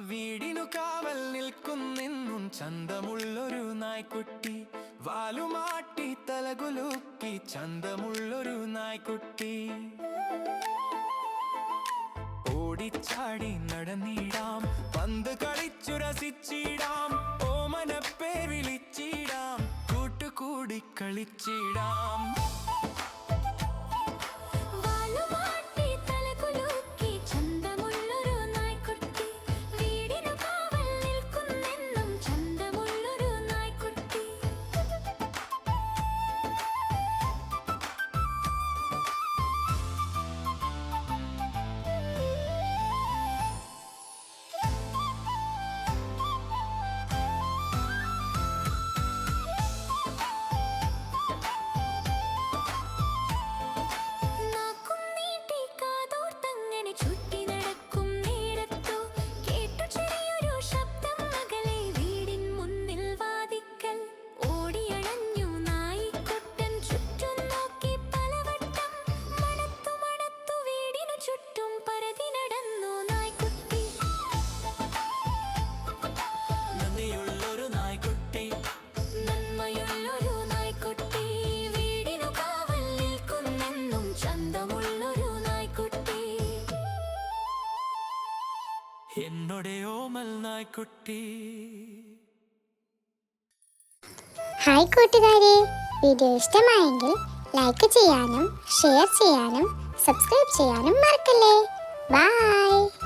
വീടിനു കാവൽ നിൽക്കുന്നെന്നും ചന്തമുള്ളൊരു നായ്ക്കുട്ടി, വാലുമാട്ടി തലകുലുക്കി ചന്തമുള്ളൊരു നായ്ക്കുട്ടി. ഓടിച്ചാടി നടന്നിടാം, പന്ത് കളിച്ചു രസിച്ചിടാം, ഓമനപ്പേ വിളിച്ചിടാം, കൂട്ടുകൂടി കളിച്ചിടാം. എന്നോടെ ഓമൽ നായ്ക്കുട്ടി. ഹായ് കൂട്ടുകാരെ, വീഡിയോ ഇഷ്ടമായെങ്കിൽ ലൈക്ക് ചെയ്യാനും ഷെയർ ചെയ്യാനും സബ്സ്ക്രൈബ് ചെയ്യാനും മറക്കല്ലേ. ബൈ.